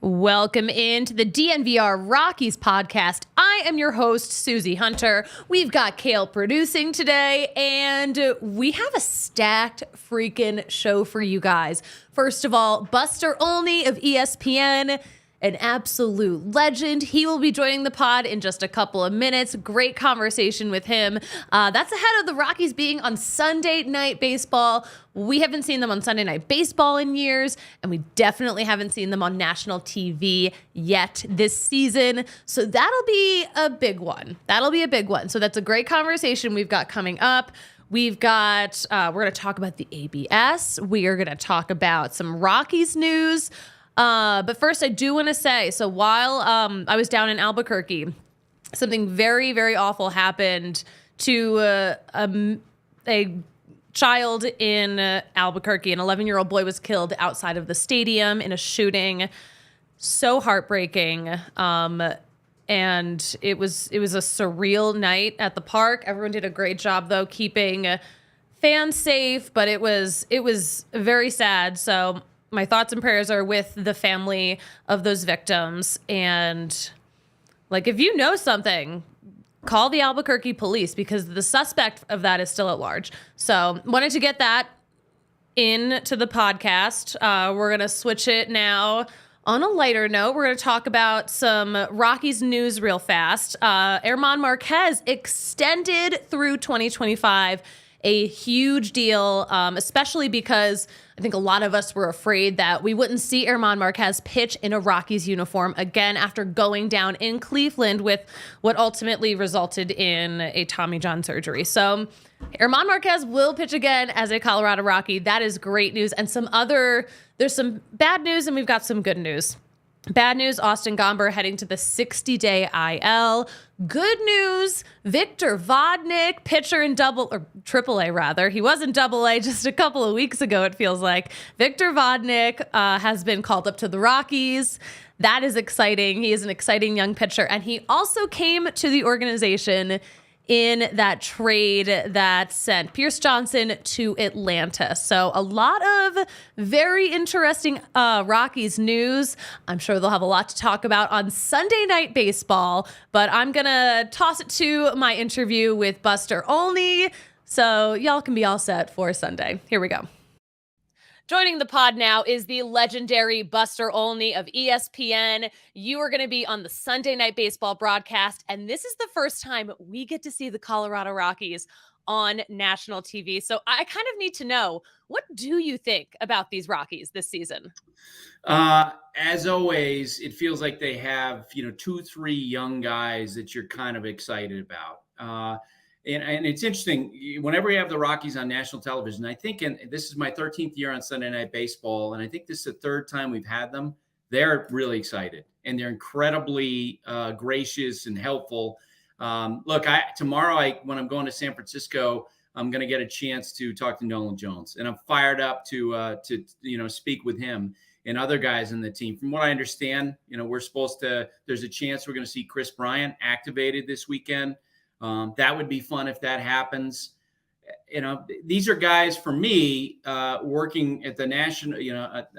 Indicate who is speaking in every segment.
Speaker 1: Welcome into the DNVR Rockies podcast. I am your host, Suzie Hunter. We've got Kale producing today, and we have a stacked freaking show for you guys. First of all, Buster Olney of ESPN, an absolute legend. He will be joining the pod in just a couple of minutes. Great conversation with him. That's ahead of the Rockies being on Sunday Night Baseball. We haven't seen them on Sunday Night Baseball in years, and we definitely haven't seen them on national TV yet this season. So that'll be a big one. So that's a great conversation we've got coming up. We've got, we're going to talk about the ABS. We are going to talk about some Rockies news. But first, I do want to say, so while I was down in Albuquerque, something very, very awful happened to a child in Albuquerque. An 11-year-old boy was killed outside of the stadium in a shooting. So heartbreaking. And it was a surreal night at the park. Everyone did a great job, though, keeping fans safe, but it was very sad. So my thoughts and prayers are with the family of those victims. And like, if you know something, call the Albuquerque police, because the suspect of that is still at large. So wanted to get that into the podcast. We're going to switch it now on a lighter note. We're going to talk about some Rockies news real fast. German Marquez extended through 2025. A huge deal, especially because I think a lot of us were afraid that we wouldn't see German Marquez pitch in a Rockies uniform again after going down in Cleveland with what ultimately resulted in a Tommy John surgery. So German Marquez will pitch again as a Colorado Rocky. That is great news. And there's some bad news, and we've got some good news. Bad news, Austin Gomber heading to the 60-day IL. Good news, Victor Vodnik, pitcher in triple A rather. He was in double A just a couple of weeks ago, it feels like. Victor Vodnik has been called up to the Rockies. That is exciting. He is an exciting young pitcher. And he also came to the organization in that trade that sent Pierce Johnson to Atlanta. So a lot of very interesting Rockies news. I'm sure they'll have a lot to talk about on Sunday Night Baseball, but I'm going to toss it to my interview with Buster Olney, so y'all can be all set for Sunday. Here we go. Joining the pod now is the legendary Buster Olney of ESPN. You are going to be on the Sunday Night Baseball broadcast, and this is the first time we get to see the Colorado Rockies on national TV. So I kind of need to know, what do you think about these Rockies this season?
Speaker 2: As always, it feels like they have, 2-3 young guys that you're kind of excited about. And it's interesting, whenever you have the Rockies on national television, I think, and this is my 13th year on Sunday Night Baseball, and I think this is the third time we've had them, they're really excited, and they're incredibly gracious and helpful. Look, tomorrow, when I'm going to San Francisco, I'm going to get a chance to talk to Nolan Jones, and I'm fired up to speak with him and other guys in the team. From what I understand, there's a chance we're going to see Chris Bryant activated this weekend. That would be fun if that happens. These are guys for me working at the national,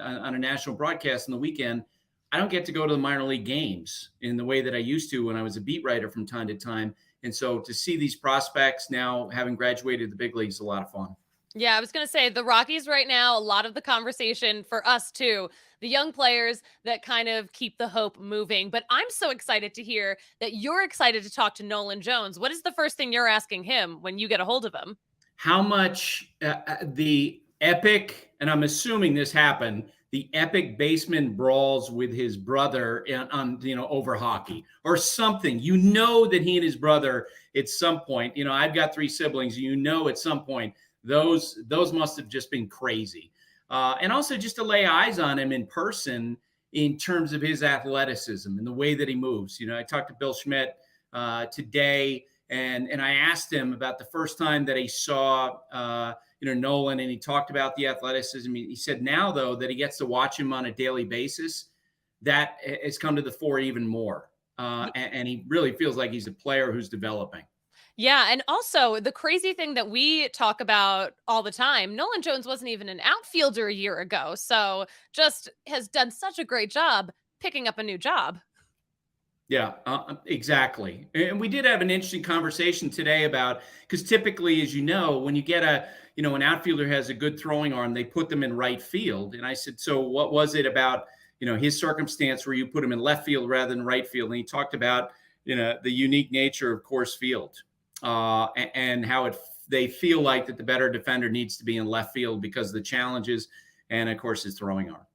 Speaker 2: on a national broadcast on the weekend. I don't get to go to the minor league games in the way that I used to when I was a beat writer from time to time. And so to see these prospects now having graduated the big leagues is a lot of fun.
Speaker 1: Yeah, I was going to say the Rockies right now, a lot of the conversation for us too, the young players that kind of keep the hope moving. But I'm so excited to hear that you're excited to talk to Nolan Jones. What is the first thing you're asking him when you get a hold of him?
Speaker 2: How much the epic, and I'm assuming this happened, the epic basement brawls with his brother on over hockey or something. That he and his brother at some point, I've got 3 siblings, at some point, those must have just been crazy. And also just to lay eyes on him in person, in terms of his athleticism and the way that he moves. I talked to Bill Schmidt today, and I asked him about the first time that he saw Nolan, and he talked about the athleticism. He said now, though, that he gets to watch him on a daily basis, that has come to the fore even more. And he really feels like he's a player who's developing.
Speaker 1: Yeah, and also the crazy thing that we talk about all the time, Nolan Jones wasn't even an outfielder a year ago, so just has done such a great job picking up a new job.
Speaker 2: Yeah, exactly. And we did have an interesting conversation today about, because typically, as you know, when you get an outfielder has a good throwing arm, they put them in right field. And I said, so what was it about, his circumstance where you put him in left field rather than right field? And he talked about, the unique nature of Coors Field and how they feel like that the better defender needs to be in left field because of the challenges and, of course, his throwing arm.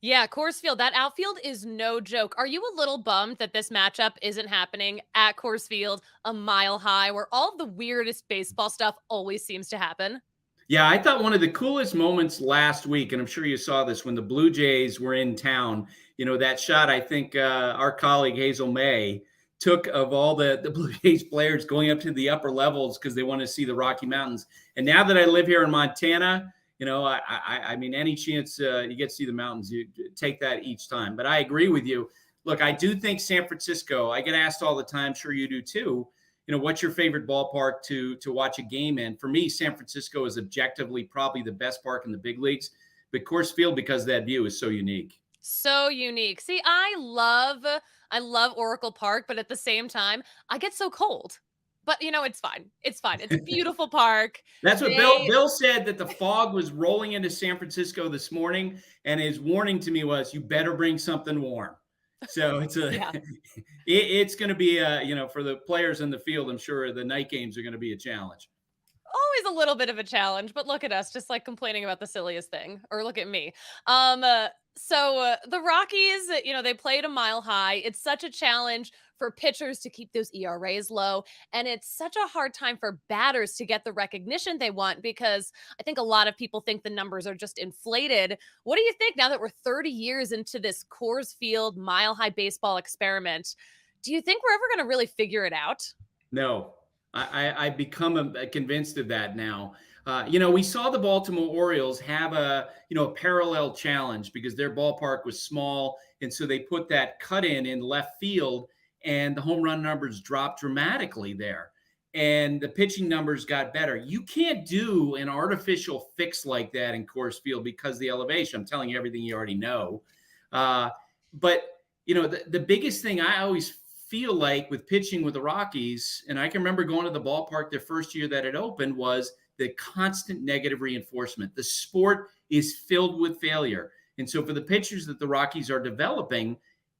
Speaker 1: Yeah, Coors Field, that outfield is no joke. Are you a little bummed that this matchup isn't happening at Coors Field, a mile high, where all the weirdest baseball stuff always seems to happen?
Speaker 2: Yeah, I thought one of the coolest moments last week, and I'm sure you saw this when the Blue Jays were in town, that shot, I think our colleague Hazel May took of all the Blue Jays players going up to the upper levels because they want to see the Rocky Mountains. And now that I live here in Montana, I mean, any chance you get to see the mountains, you take that each time. But I agree with you. Look, I do think San Francisco, I get asked all the time, sure you do too, what's your favorite ballpark to watch a game in? For me, San Francisco is objectively probably the best park in the big leagues. But Coors Field, because that view is so unique.
Speaker 1: So unique. See, I love Oracle Park, but at the same time, I get so cold. But it's fine. It's fine. It's a beautiful park.
Speaker 2: That's what Bill said, that the fog was rolling into San Francisco this morning, and his warning to me was, you better bring something warm. So it's it's going to be for the players in the field, I'm sure the night games are going to be a challenge.
Speaker 1: Always a little bit of a challenge, but look at us, just like complaining about the silliest thing. Or look at me. So the Rockies, they played a mile high. It's such a challenge for pitchers to keep those ERAs low. And it's such a hard time for batters to get the recognition they want, because I think a lot of people think the numbers are just inflated. What do you think now that we're 30 years into this Coors Field mile high baseball experiment? Do you think we're ever going to really figure it out?
Speaker 2: No, I become convinced of that now. We saw the Baltimore Orioles have a parallel challenge because their ballpark was small, and so they put that cut in left field, and the home run numbers dropped dramatically there, and the pitching numbers got better. You can't do an artificial fix like that in Coors Field because of the elevation. I'm telling you everything you already know. But the biggest thing I always feel like with pitching with the Rockies, and I can remember going to the ballpark their first year that it opened, was the constant negative reinforcement. The sport is filled with failure. And so for the pitchers that the Rockies are developing,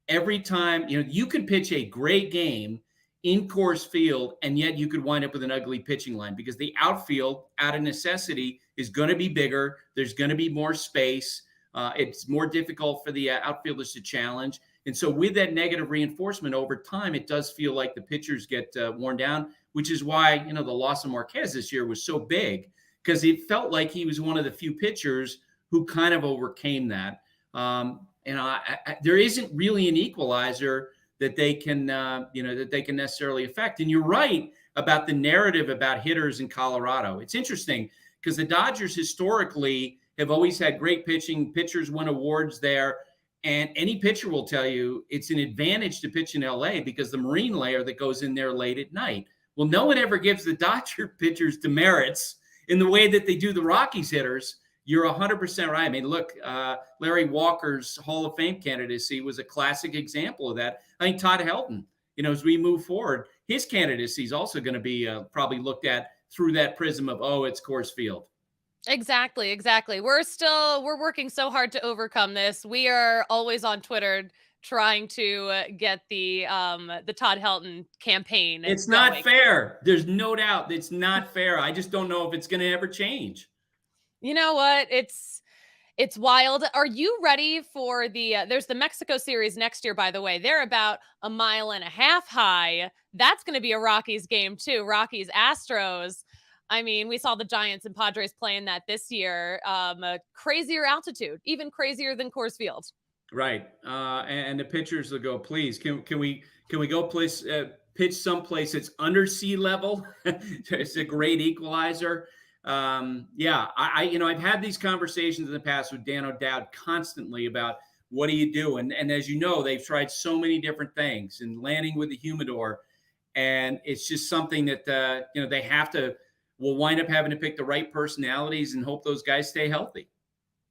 Speaker 2: every time, you can pitch a great game in Coors Field, and yet you could wind up with an ugly pitching line because the outfield, out of necessity, is going to be bigger. There's going to be more space. It's more difficult for the outfielders to challenge. And so with that negative reinforcement over time, it does feel like the pitchers get worn down, which is why, the loss of Marquez this year was so big, because it felt like he was one of the few pitchers who kind of overcame that. There isn't really an equalizer that they can, necessarily affect. And you're right about the narrative about hitters in Colorado. It's interesting because the Dodgers historically have always had great pitching. Pitchers win awards there. And any pitcher will tell you it's an advantage to pitch in LA because the marine layer that goes in there late at night. Well, no one ever gives the Dodger pitchers demerits in the way that they do the Rockies hitters. You're 100% right. I mean, look, Larry Walker's Hall of Fame candidacy was a classic example of that. I think Todd Helton, as we move forward, his candidacy is also going to be probably looked at through that prism of, it's Coors Field.
Speaker 1: Exactly. We're working so hard to overcome this. We are always on Twitter trying to get the Todd Helton campaign.
Speaker 2: It's not fair. There's no doubt it's not fair. I just don't know if it's going to ever change.
Speaker 1: You know what? It's wild. Are you ready for there's the Mexico series next year, by the way. They're about a mile and a half high. That's going to be a Rockies game too. Rockies Astros. I mean, we saw the Giants and Padres playing that this year. A crazier altitude, even crazier than Coors Field.
Speaker 2: Right. And the pitchers will go, please, can we go pitch someplace that's under sea level? It's a great equalizer. Yeah, I've had these conversations in the past with Dan O'Dowd constantly about what do you do? And as you know, they've tried so many different things and landing with the humidor. And it's just something that, they will wind up having to pick the right personalities and hope those guys stay healthy.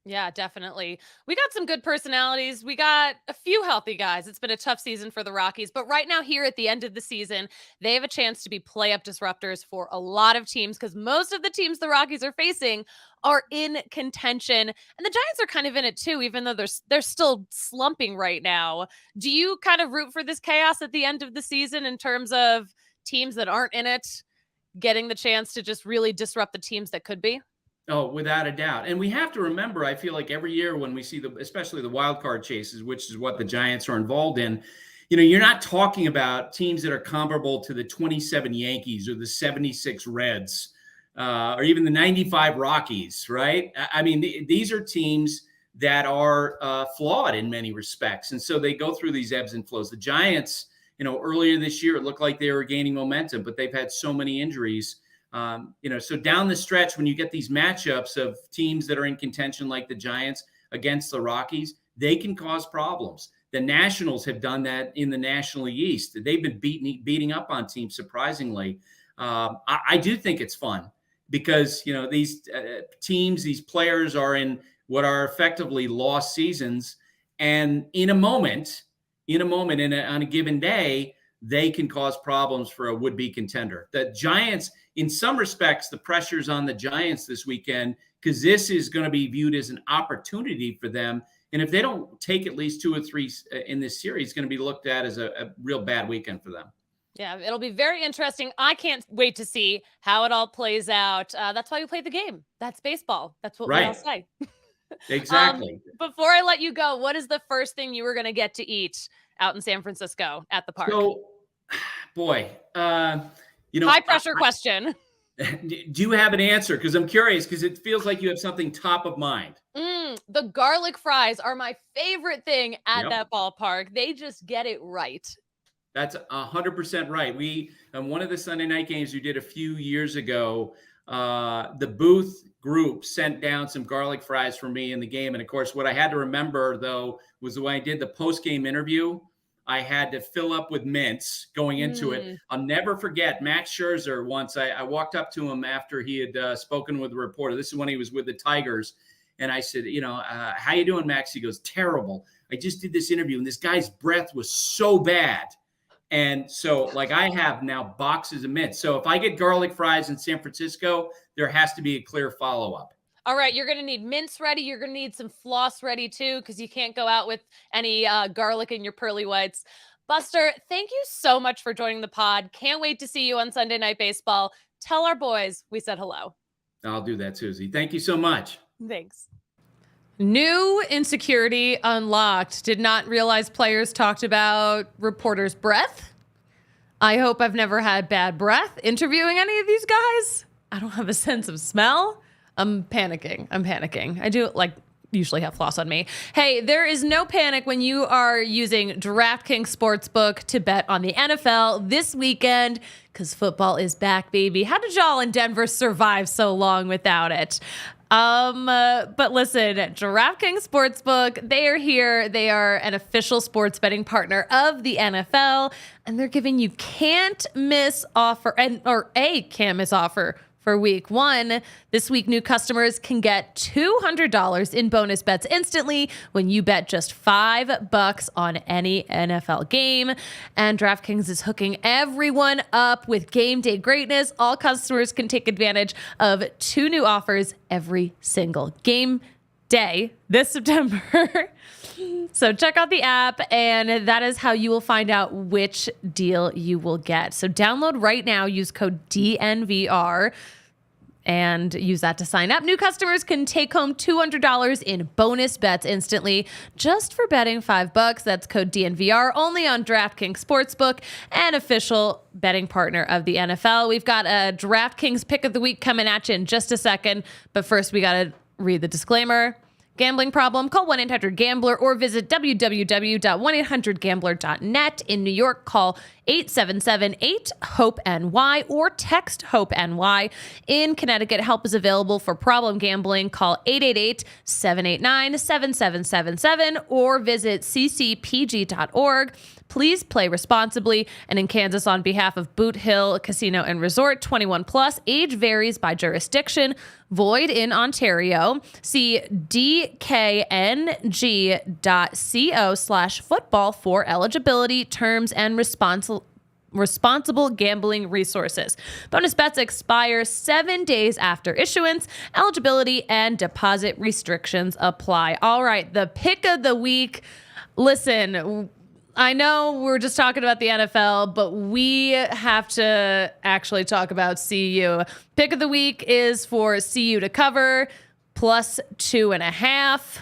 Speaker 1: Yeah, definitely. We got some good personalities. We got a few healthy guys. It's been a tough season for the Rockies, but right now, here at the end of the season, they have a chance to be play-up disruptors for a lot of teams because most of the teams the Rockies are facing are in contention, and the Giants are kind of in it too, even though they're still slumping right now. Do you kind of root for this chaos at the end of the season in terms of teams that aren't in it getting the chance to just really disrupt the teams that could be?
Speaker 2: Oh, without a doubt. And we have to remember, I feel like every year when we see especially the wild card chases, which is what the Giants are involved in, you're not talking about teams that are comparable to the 27 Yankees or the 76 Reds, or even the 95 Rockies, right? I mean, these are teams that are flawed in many respects. And so they go through these ebbs and flows. The Giants, earlier this year, it looked like they were gaining momentum, but they've had so many injuries. So down the stretch, when you get these matchups of teams that are in contention like the Giants against the Rockies, they can cause problems. The Nationals have done that in the National League East. They've been beating up on teams, surprisingly. I do think it's fun because, these teams, these players are in what are effectively lost seasons. And on a given day, they can cause problems for a would-be contender. The Giants, in some respects, the pressure's on the Giants this weekend because this is going to be viewed as an opportunity for them. And if they don't take at least 2 or 3 in this series, it's going to be looked at as a real bad weekend for them.
Speaker 1: Yeah, it'll be very interesting. I can't wait to see how it all plays out. That's why we play the game. That's baseball. That's what we all say.
Speaker 2: Exactly.
Speaker 1: Before I let you go, what is the first thing you were going to get to eat out in San Francisco at the park?
Speaker 2: So, boy,
Speaker 1: high pressure question.
Speaker 2: Do you have an answer? Because I'm curious, because it feels like you have something top of mind.
Speaker 1: The garlic fries are my favorite thing at that ballpark. They just get it right.
Speaker 2: That's 100% right. We, on one of the Sunday night games we did a few years ago, the booth group sent down some garlic fries for me in the game. And of course, what I had to remember, though, was the way I did the post-game interview, I had to fill up with mints going into it. I'll never forget Max Scherzer once. I walked up to him after he had spoken with the reporter. This is when he was with the Tigers. And I said, how you doing, Max? He goes, terrible. I just did this interview, and this guy's breath was so bad. And so, I have now boxes of mints. So if I get garlic fries in San Francisco, there has to be a clear follow-up.
Speaker 1: All right, you're going to need mints ready. You're going to need some floss ready, too, because you can't go out with any garlic in your pearly whites. Buster, thank you so much for joining the pod. Can't wait to see you on Sunday Night Baseball. Tell our boys we said hello.
Speaker 2: I'll do that, Susie. Thank you so much.
Speaker 1: Thanks. New insecurity unlocked. Did not realize players talked about reporters' breath. I hope I've never had bad breath interviewing any of these guys. I don't have a sense of smell. I'm panicking. I do usually have floss on me. Hey, there is no panic when you are using DraftKings Sportsbook to bet on the NFL this weekend because football is back, baby. How did y'all in Denver survive so long without it? But listen, DraftKings Sportsbook, they are here. They are an official sports betting partner of the NFL, and they're giving you can't miss offer for week 1. This week, new customers can get $200 in bonus bets instantly when you bet just $5 on any NFL game. And DraftKings is hooking everyone up with game day greatness. All customers can take advantage of 2 new offers every single game day this September. So check out the app, and that is how you will find out which deal you will get. So download right now, use code DNVR, and use that to sign up. New customers can take home $200 in bonus bets instantly just for betting $5. That's code DNVR, only on DraftKings Sportsbook, an official betting partner of the NFL. We've got a DraftKings pick of the week coming at you in just a second, but first we got to read the disclaimer. Gambling problem? Call 1-800-GAMBLER or visit www.1800gambler.net. In New York, call 877-8-HOPE-NY or text HOPE-NY. In Connecticut, help is available for problem gambling. Call 888-789-7777 or visit ccpg.org. Please play responsibly. And in Kansas, on behalf of Boot Hill Casino and Resort, 21 plus, age varies by jurisdiction, void in Ontario. See dkng.co/football for eligibility, terms, and responsible gambling resources. Bonus bets expire 7 days after issuance. Eligibility and deposit restrictions apply. All right, the pick of the week. Listen, I know we're just talking about the NFL, but we have to actually talk about CU. Pick of the week is for CU to cover plus 2.5.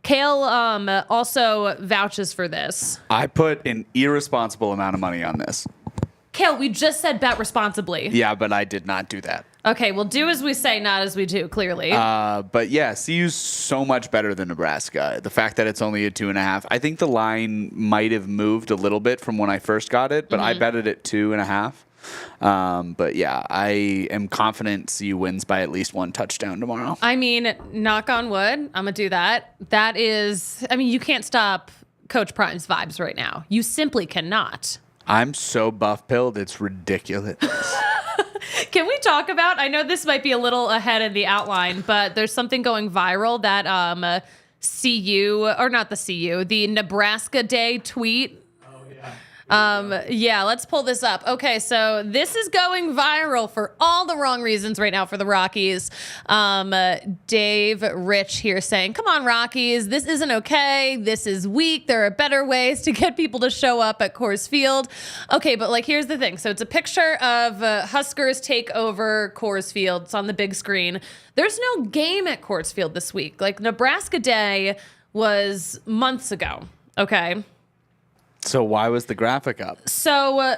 Speaker 1: Kale also vouches for this.
Speaker 3: I put an irresponsible amount of money on this.
Speaker 1: Kale, we just said bet responsibly.
Speaker 3: Yeah, but I did not do that.
Speaker 1: Okay, well, do as we say, not as we do, clearly.
Speaker 3: But yeah, CU's so much better than Nebraska. The fact that it's only a 2.5, I think the line might have moved a little bit from when I first got it, but I bet it at 2.5. But yeah, I am confident CU wins by at least one touchdown tomorrow.
Speaker 1: I mean, knock on wood, I'm going to do that. That is, I mean, you can't stop Coach Prime's vibes right now. You simply cannot.
Speaker 3: I'm so buff-pilled, it's ridiculous.
Speaker 1: Can we talk about, I know this might be a little ahead of the outline, but there's something going viral that the Nebraska Day tweet. Yeah, let's pull this up. Okay, so this is going viral for all the wrong reasons right now for the Rockies. Dave Rich here saying, come on, Rockies, this isn't okay. This is weak. There are better ways to get people to show up at Coors Field. Okay, but like, here's the thing. So it's a picture of Huskers take over Coors Field. It's on the big screen. There's no game at Coors Field this week. Like, Nebraska Day was months ago. Okay.
Speaker 3: So why was the graphic up?
Speaker 1: So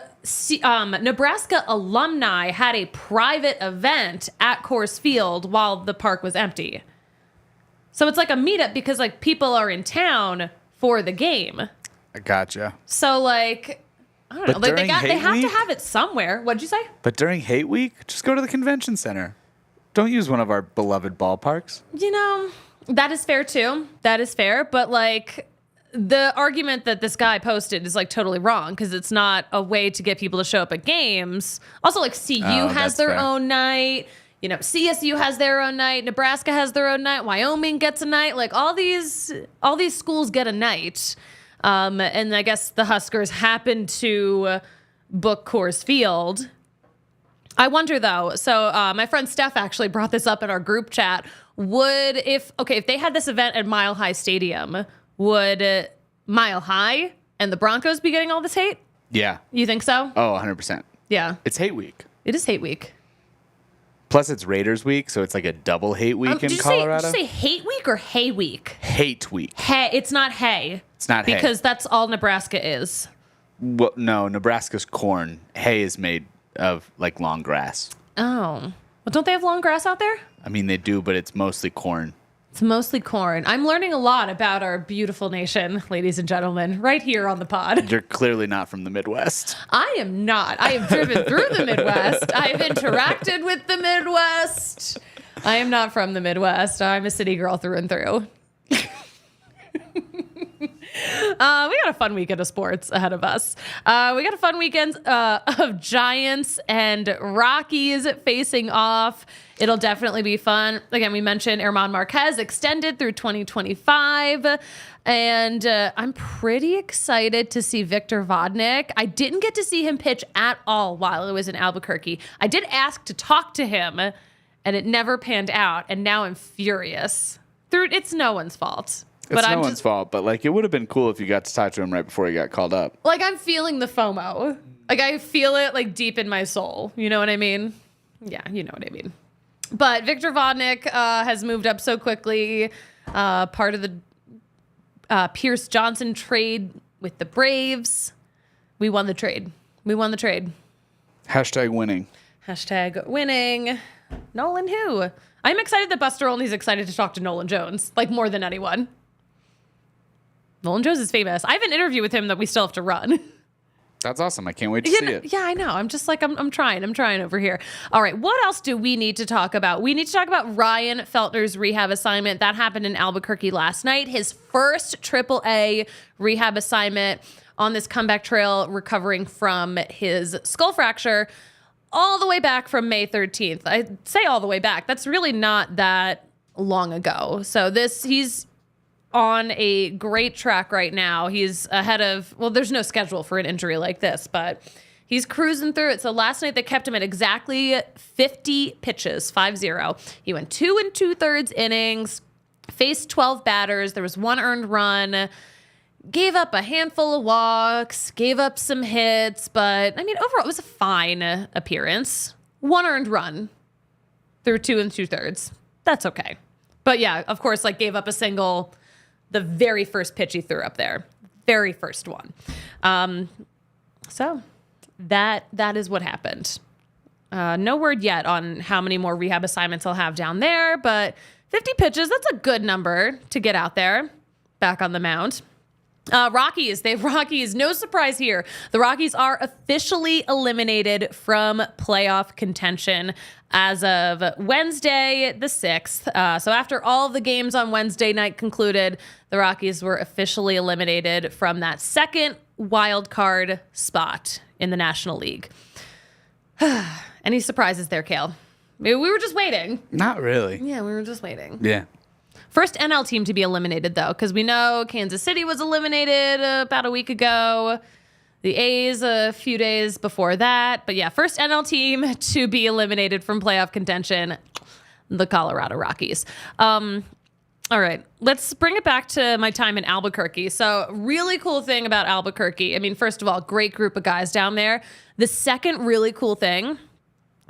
Speaker 1: Nebraska alumni had a private event at Coors Field while the park was empty. So it's like a meetup because like people are in town for the game.
Speaker 3: I gotcha.
Speaker 1: So like, I don't know, like they have to have it somewhere. What'd you say?
Speaker 3: But during hate week, just go to the convention center. Don't use one of our beloved ballparks.
Speaker 1: You know, that is fair too. That is fair. But like, the argument that this guy posted is like totally wrong because it's not a way to get people to show up at games. Also, like CU has their own night. You know, CSU has their own night. Nebraska has their own night. Wyoming gets a night. Like all these schools get a night. And I guess the Huskers happen to book Coors Field. I wonder though. So my friend Steph actually brought this up in our group chat. If they had this event at Mile High Stadium, would Mile High and the Broncos be getting all this hate?
Speaker 3: Yeah.
Speaker 1: You think so?
Speaker 3: Oh, 100%.
Speaker 1: Yeah.
Speaker 3: It's hate week.
Speaker 1: It is hate week.
Speaker 3: Plus, it's Raiders week, so it's like a double hate week in Colorado.
Speaker 1: Did you say hate week or hay week?
Speaker 3: Hate week.
Speaker 1: Hay. It's not hay.
Speaker 3: It's not hay.
Speaker 1: Because that's all Nebraska is.
Speaker 3: Well, no, Nebraska's corn. Hay is made of like long grass.
Speaker 1: Oh. Well, don't they have long grass out there?
Speaker 3: I mean, they do, but it's mostly corn.
Speaker 1: It's mostly corn. I'm learning a lot about our beautiful nation, ladies and gentlemen, right here on the pod.
Speaker 3: You're clearly not from the Midwest.
Speaker 1: I am not. I have driven through the Midwest. I've interacted with the Midwest. I am not from the Midwest. I'm a city girl through and through. We got a fun weekend of sports ahead of us. We got a fun weekend of Giants and Rockies facing off. It'll definitely be fun. Again, we mentioned Herman Marquez extended through 2025. And I'm pretty excited to see Victor Vodnik. I didn't get to see him pitch at all while I was in Albuquerque. I did ask to talk to him, and it never panned out. And now I'm furious. It's no one's fault.
Speaker 3: It's no one's fault, but like it would have been cool if you got to talk to him right before he got called up.
Speaker 1: Like I'm feeling the FOMO. Like I feel it like deep in my soul. You know what I mean? Yeah, you know what I mean. But Victor Vodnik has moved up so quickly. Part of the Pierce Johnson trade with the Braves. We won the trade.
Speaker 3: Hashtag winning.
Speaker 1: Hashtag winning. Nolan who? I'm excited that Buster Olney's excited to talk to Nolan Jones, like more than anyone. Nolan Jones is famous. I have an interview with him that we still have to run.
Speaker 3: That's awesome. I can't wait to see it.
Speaker 1: Yeah, I know. I'm just like, I'm trying over here. All right. What else do we need to talk about? We need to talk about Ryan Feltner's rehab assignment. That happened in Albuquerque last night. His first AAA rehab assignment on this comeback trail, recovering from his skull fracture all the way back from May 13th. I say all the way back. That's really not that long ago. So he's on a great track right now. He's ahead of, well, there's no schedule for an injury like this, but he's cruising through it. So last night they kept him at exactly 50 pitches, 5-0. He went 2 2/3 innings, faced 12 batters. There was 1 earned run, gave up a handful of walks, gave up some hits, but I mean, overall it was a fine appearance. 1 earned run through 2 2/3. That's okay. But yeah, of course, like gave up a single the very first pitch he threw up there. Very first one. So that is what happened. No word yet on how many more rehab assignments he'll have down there, but 50 pitches, that's a good number to get out there, back on the mound. Rockies, no surprise here. The Rockies are officially eliminated from playoff contention as of Wednesday, the 6th. So after all of the games on Wednesday night concluded, the Rockies were officially eliminated from that second wild card spot in the National League. Any surprises there, Kale? Maybe we were just waiting.
Speaker 3: Not really.
Speaker 1: Yeah, we were just waiting.
Speaker 3: Yeah.
Speaker 1: First NL team to be eliminated, though, because we know Kansas City was eliminated about a week ago. The A's a few days before that. But yeah, first NL team to be eliminated from playoff contention, the Colorado Rockies. All right, let's bring it back to my time in Albuquerque. So really cool thing about Albuquerque. I mean, first of all, great group of guys down there. The second really cool thing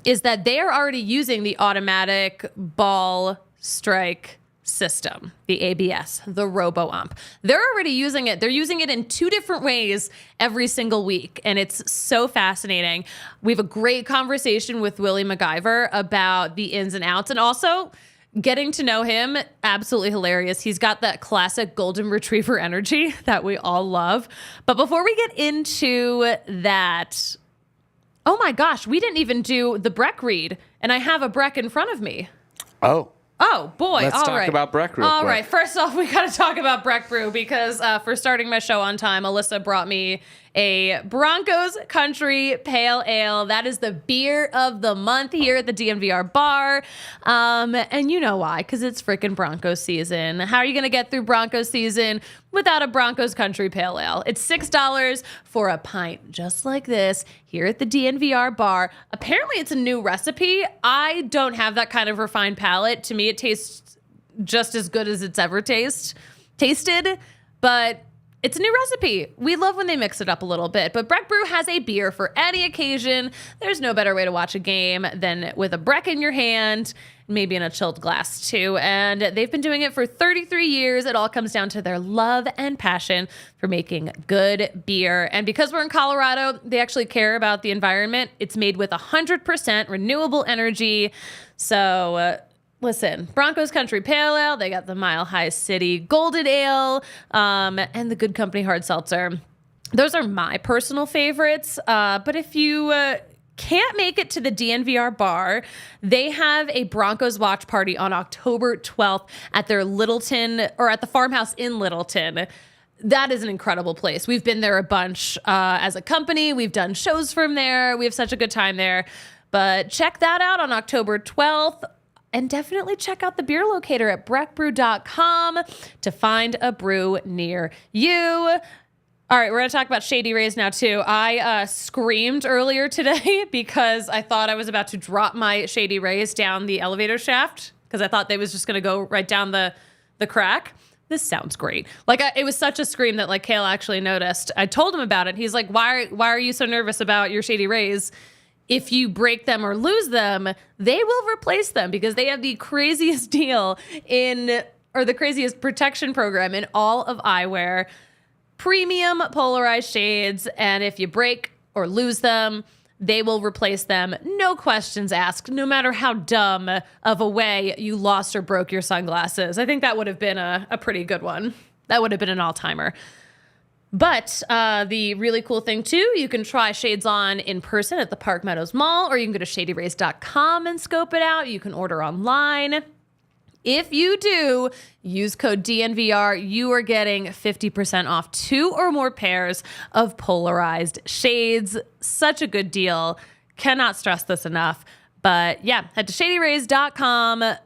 Speaker 1: is that they are already using the automatic ball strike system, the ABS, the robo-ump. They're already using it. They're using it in 2 different ways every single week, and it's so fascinating. We have a great conversation with Willie MacIver about the ins and outs, and also getting to know him, absolutely hilarious. He's got that classic golden retriever energy that we all love. But before we get into that, oh my gosh, we didn't even do the Breck read, and I have a Breck in front of me. Oh, boy.
Speaker 3: Let's talk about Breck real quick.
Speaker 1: All right. First off, we got to talk about Breck Brew because for starting my show on time, Alyssa brought me a Broncos Country Pale Ale. That is the beer of the month here at the DNVR bar. And you know why, because it's freaking Broncos season. How are you going to get through Broncos season without a Broncos Country Pale Ale? It's $6 for a pint just like this here at the DNVR bar. Apparently, it's a new recipe. I don't have that kind of refined palate. To me, it tastes just as good as it's ever tasted, but it's a new recipe. We love when they mix it up a little bit, but Breck Brew has a beer for any occasion. There's no better way to watch a game than with a Breck in your hand, maybe in a chilled glass too. And they've been doing it for 33 years. It all comes down to their love and passion for making good beer. And because we're in Colorado, they actually care about the environment. It's made with 100% renewable energy. So, listen, Broncos Country Pale Ale, they got the Mile High City Golden Ale, and the Good Company Hard Seltzer. Those are my personal favorites. But if you can't make it to the DNVR bar, they have a Broncos watch party on October 12th at their Littleton, or at the farmhouse in Littleton. That is an incredible place. We've been there a bunch as a company. We've done shows from there. We have such a good time there. But check that out on October 12th. And definitely check out the beer locator at breckbrew.com to find a brew near you. All right, we're going to talk about Shady Rays now, too. I screamed earlier today because I thought I was about to drop my Shady Rays down the elevator shaft because I thought they was just going to go right down the crack. This sounds great. Like, it was such a scream that, like, Kale actually noticed. I told him about it. He's like, why are you so nervous about your Shady Rays? If you break them or lose them, they will replace them because they have the craziest deal or the craziest protection program in all of eyewear. Premium polarized shades, and if you break or lose them, they will replace them. No questions asked, no matter how dumb of a way you lost or broke your sunglasses. I think that would have been a pretty good one. That would have been an all-timer. But the really cool thing, too, you can try shades on in person at the Park Meadows Mall, or you can go to shadyrays.com and scope it out. You can order online. If you do, use code DNVR, you are getting 50% off 2 or more pairs of polarized shades. Such a good deal. Cannot stress this enough. But yeah, head to shadyrays.com.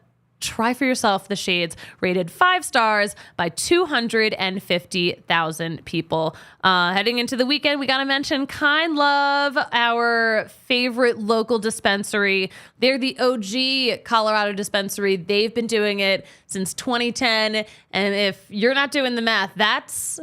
Speaker 1: Try for yourself the shades rated 5 stars by 250,000 people. Heading into the weekend, we got to mention Kind Love, our favorite local dispensary. They're the OG Colorado dispensary. They've been doing it since 2010. And if you're not doing the math, that's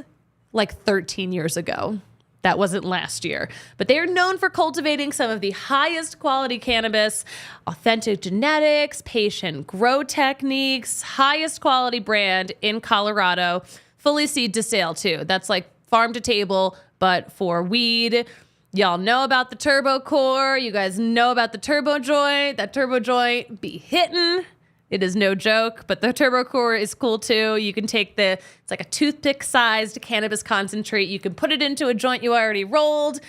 Speaker 1: like 13 years ago. That wasn't last year. But they are known for cultivating some of the highest quality cannabis, authentic genetics, patient grow techniques, highest quality brand in Colorado, fully seed to sale too. That's like farm to table, but for weed. Y'all know about the Turbo Core. You guys know about the Turbo Joint. That Turbo Joint be hitting. It is no joke, but the Turbo Core is cool too. You can take it's like a toothpick-sized cannabis concentrate. You can put it into a joint you already rolled.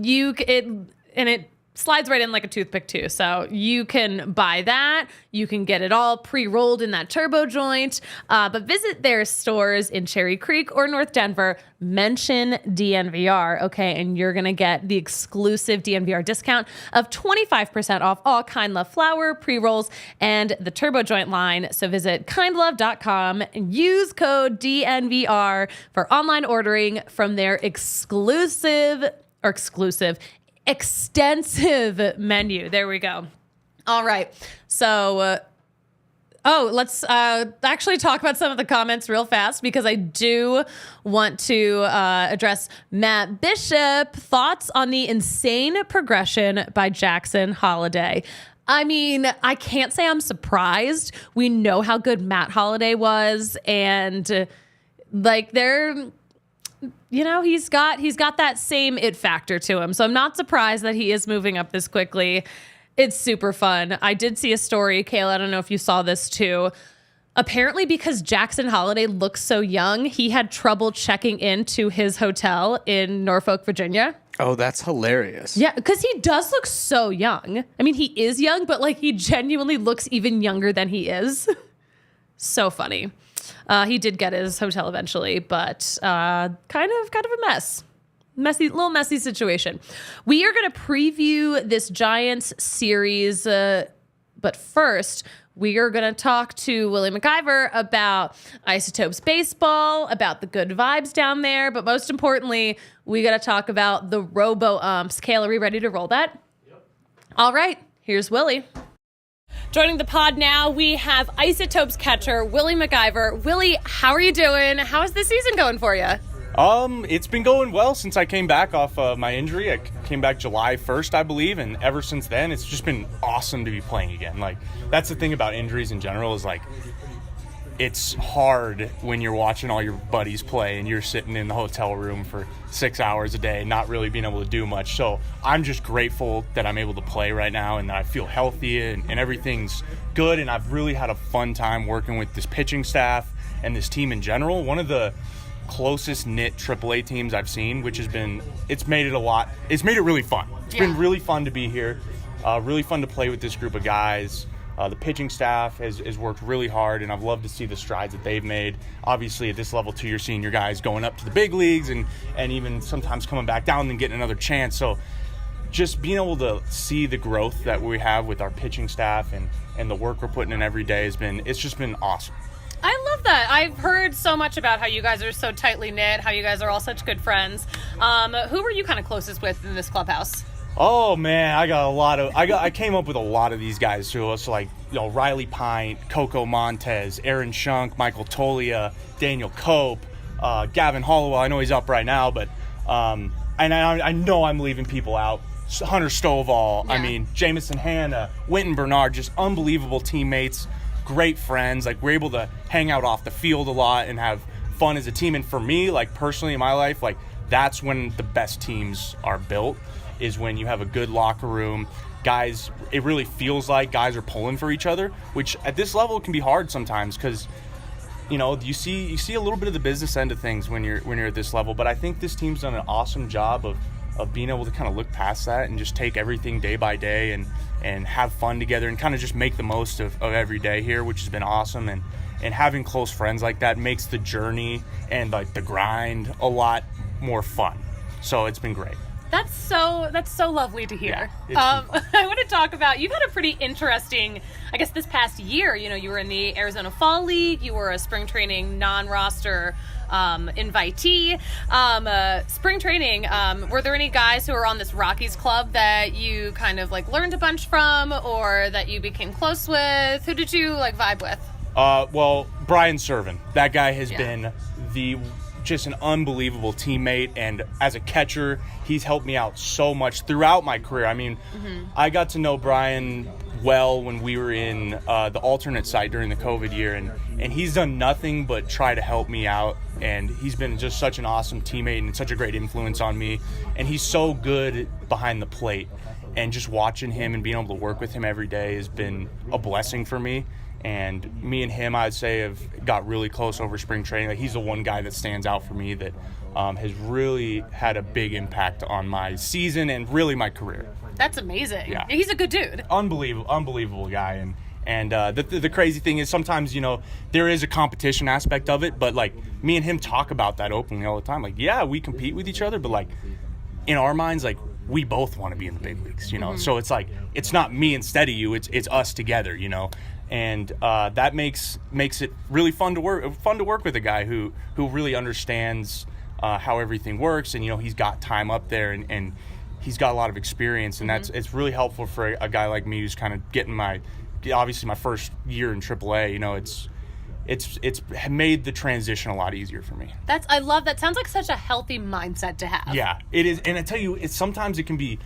Speaker 1: It slides right in like a toothpick too. So you can buy that. You can get it all pre-rolled in that Turbo Joint. But visit their stores in Cherry Creek or North Denver. Mention DNVR, okay? And you're going to get the exclusive DNVR discount of 25% off all Kind Love flower, pre-rolls, and the Turbo Joint line. So visit kindlove.com and use code DNVR for online ordering from their extensive menu. There we go. All right. So, let's actually talk about some of the comments real fast, because I do want to address Matt Bishop. Thoughts on the insane progression by Jackson Holliday. I mean, I can't say I'm surprised. We know how good Matt Holliday was, and he's got that same it factor to him. So I'm not surprised that he is moving up this quickly. It's super fun. I did see a story, Kayla, I don't know if you saw this too. Apparently, because Jackson Holliday looks so young, he had trouble checking into his hotel in Norfolk, Virginia.
Speaker 3: Oh, that's hilarious.
Speaker 1: Yeah, because he does look so young. I mean, he is young, but like he genuinely looks even younger than he is. So funny. He did get his hotel eventually, but kind of a mess. Little messy situation. We are going to preview this Giants series, but first, we are going to talk to Willie MacIver about Isotopes baseball, about the good vibes down there, but most importantly, we got to talk about the robo-umps. Kayla, are we ready to roll that? Yep. All right, here's Willie. Joining the pod now, we have Isotopes catcher Willie MacIver. Willie, how are you doing? How is the season going for you?
Speaker 4: It's been going well since I came back off my injury. I came back July 1st, I believe, and ever since then, it's just been awesome to be playing again. Like, that's the thing about injuries in general is, like, it's hard when you're watching all your buddies play and you're sitting in the hotel room for 6 hours a day, not really being able to do much. So I'm just grateful that I'm able to play right now and that I feel healthy and everything's good. And It really had a fun time working with this pitching staff and this team in general. One of the closest knit AAA teams I've seen, which has been, it's made it really fun. It's been really fun to be here, really fun to play with this group of guys. The pitching staff has worked really hard, and I've loved to see the strides that they've made. Obviously, at this level, too, you're seeing your guys going up to the big leagues and even sometimes coming back down and getting another chance. So just being able to see the growth that we have with our pitching staff and the work we're putting in every day it's just been awesome.
Speaker 1: I love that. I've heard so much about how you guys are so tightly knit, how you guys are all such good friends. Who were you kind of closest with in this clubhouse?
Speaker 4: Oh man, I came up with a lot of these guys too. It's like, Riley Pint, Coco Montez, Aaron Shunk, Michael Tolia, Daniel Cope, Gavin Hollowell. I know he's up right now, but and I know I'm leaving people out. Hunter Stovall, yeah. Jamison Hanna, Winton Bernard, just unbelievable teammates, great friends. Like, we're able to hang out off the field a lot and have fun as a team. And for me, like, personally in my life, like, that's when the best teams are built, is when you have a good locker room. Guys, it really feels like guys are pulling for each other, which at this level can be hard sometimes because, you see a little bit of the business end of things when you're at this level. But I think this team's done an awesome job of being able to kind of look past that and just take everything day by day and have fun together and kind of just make the most of every day here, which has been awesome. And having close friends like that makes the journey and like the grind a lot more fun. So it's been great.
Speaker 1: That's so lovely to hear.
Speaker 4: Yeah,
Speaker 1: I want to talk about, you've had a pretty interesting, I guess, this past year. You were in the Arizona Fall League. You were a spring training non-roster invitee. Spring training, were there any guys who were on this Rockies club that you kind of like learned a bunch from or that you became close with? Who did you like vibe with?
Speaker 4: Well, Brian Serven. That guy has been just an unbelievable teammate, and as a catcher, he's helped me out so much throughout my career. I mean, I got to know Brian well when we were in the alternate site during the COVID year, and he's done nothing but try to help me out, and he's been just such an awesome teammate and such a great influence on me, and he's so good behind the plate, and just watching him and being able to work with him every day has been a blessing for me. And me and him, I'd say, have got really close over spring training. Like, he's the one guy that stands out for me that has really had a big impact on my season and really my career.
Speaker 1: That's amazing.
Speaker 4: Yeah.
Speaker 1: He's a good dude.
Speaker 4: Unbelievable guy. And the crazy thing is sometimes, there is a competition aspect of it, but, like, me and him talk about that openly all the time. Like, yeah, we compete with each other, but, like, in our minds, like, we both want to be in the big leagues, So it's like, it's not me instead of you, it's us together, And that makes it really fun to work with a guy who really understands how everything works, and he's got time up there and he's got a lot of experience, and it's really helpful for a guy like me who's kind of getting obviously my first year in AAA. It's made the transition a lot easier for me.
Speaker 1: I love that. Sounds like such a healthy mindset to have.
Speaker 4: Yeah, it is, and I tell you, sometimes it can be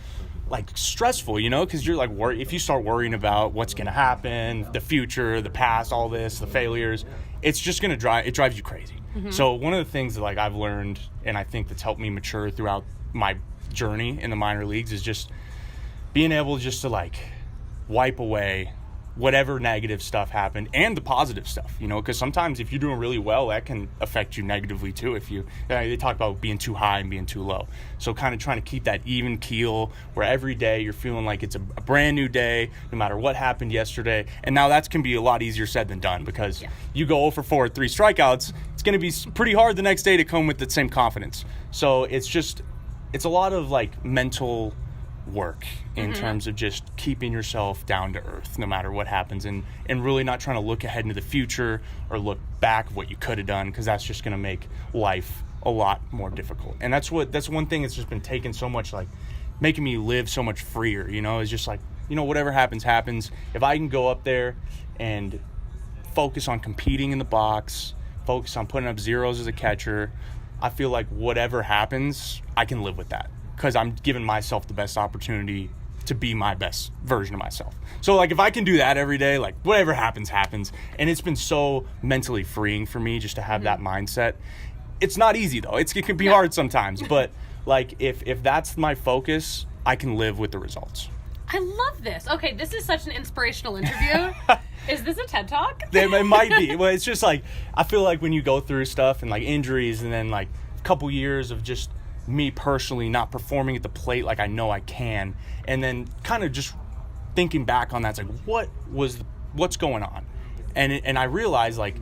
Speaker 4: like stressful, because you're like if you start worrying about what's going to happen, the future, the past, all this, the failures, it's just going to drives you crazy. So one of the things that like I've learned, and I think that's helped me mature throughout my journey in the minor leagues, is just being able just to like wipe away whatever negative stuff happened and the positive stuff, because sometimes if you're doing really well, that can affect you negatively too. If they talk about being too high and being too low. So kind of trying to keep that even keel where every day you're feeling like it's a brand new day, no matter what happened yesterday. And now that can be a lot easier said than done, because you go 0 for 4 with 3 strikeouts, it's going to be pretty hard the next day to come with the same confidence. So it's a lot of like mental work in terms of just keeping yourself down to earth no matter what happens, and really not trying to look ahead into the future or look back what you could have done, because that's just going to make life a lot more difficult. And that's one thing that's just been taking so much, like making me live so much freer, is just like, whatever happens. If I can go up there and focus on competing in the box, focus on putting up zeros as a catcher, I feel like whatever happens, I can live with that, because I'm giving myself the best opportunity to be my best version of myself. So, like, if I can do that every day, like, whatever happens. And it's been so mentally freeing for me just to have that mindset. It's not easy, though. It can be hard sometimes. But, like, if that's my focus, I can live with the results.
Speaker 1: I love this. Okay, this is such an inspirational interview. Is this a TED Talk?
Speaker 4: It might be. Well, it's just, like, I feel like when you go through stuff and, like, injuries and then, like, a couple years of just me personally not performing at the plate like I know I can, and then kind of just thinking back on that, it's like, what's going on? And I realized, like,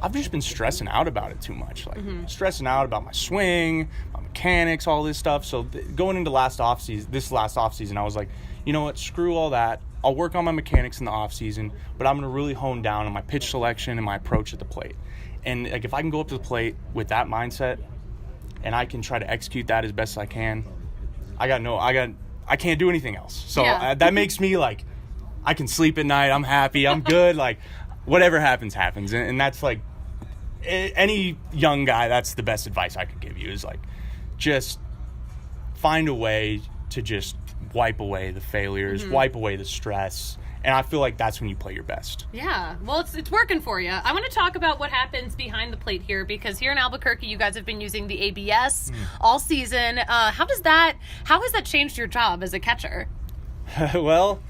Speaker 4: I've just been stressing out about it too much, like stressing out about my swing, my mechanics, all this stuff. So going into this last off season, I was like, you know what, screw all that. I'll work on my mechanics in the off season, but I'm going to really hone down on my pitch selection and my approach at the plate. And like, if I can go up to the plate with that mindset, and I can try to execute that as best as I can, I can't do anything else. So that makes me like, I can sleep at night. I'm happy. I'm good. Like, whatever happens. And that's like, any young guy, that's the best advice I could give you, is like, just find a way to just wipe away the failures, wipe away the stress, And I feel like that's when you play your best.
Speaker 1: Yeah, well, it's working for you. I want to talk about what happens behind the plate here, because here in Albuquerque, you guys have been using the ABS all season. How has that changed your job as a catcher?
Speaker 4: Well,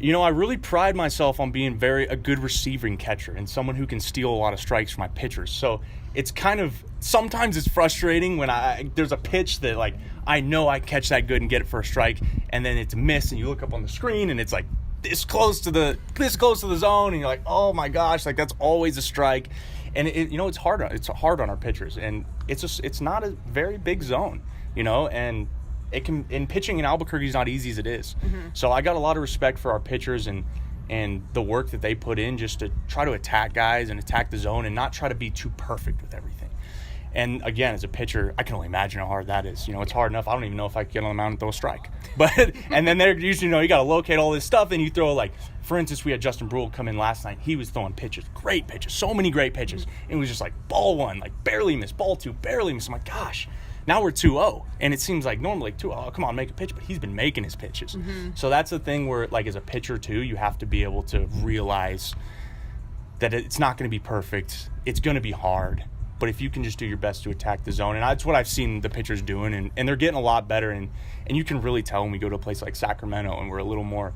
Speaker 4: I really pride myself on being a good receiving catcher and someone who can steal a lot of strikes from my pitchers. So it's kind of, sometimes it's frustrating when there's a pitch that like I know I catch that good and get it for a strike, and then it's missed, and you look up on the screen and it's like this close to the zone, and you're like, oh my gosh, like that's always a strike. And it's hard on our pitchers, and it's not a very big zone, and it can, in pitching in Albuquerque is not easy as it is. So I got a lot of respect for our pitchers and the work that they put in just to try to attack guys and attack the zone and not try to be too perfect with everything. And again, as a pitcher, I can only imagine how hard that is. It's hard enough. I don't even know if I can get on the mound and throw a strike. But and then they're usually, you got to locate all this stuff, and you throw, like, for instance, we had Justin Brule come in last night. He was throwing pitches, great pitches, so many great pitches. And it was just like ball one, like barely missed, ball two, barely missed. I'm like, gosh, now we're 2-0. And it seems like normally 2-0, come on, make a pitch. But he's been making his pitches. So that's the thing where, like, as a pitcher too, you have to be able to realize that it's not going to be perfect. It's going to be hard. But if you can just do your best to attack the zone, and that's what I've seen the pitchers doing, and they're getting a lot better, and you can really tell when we go to a place like Sacramento and we're a little more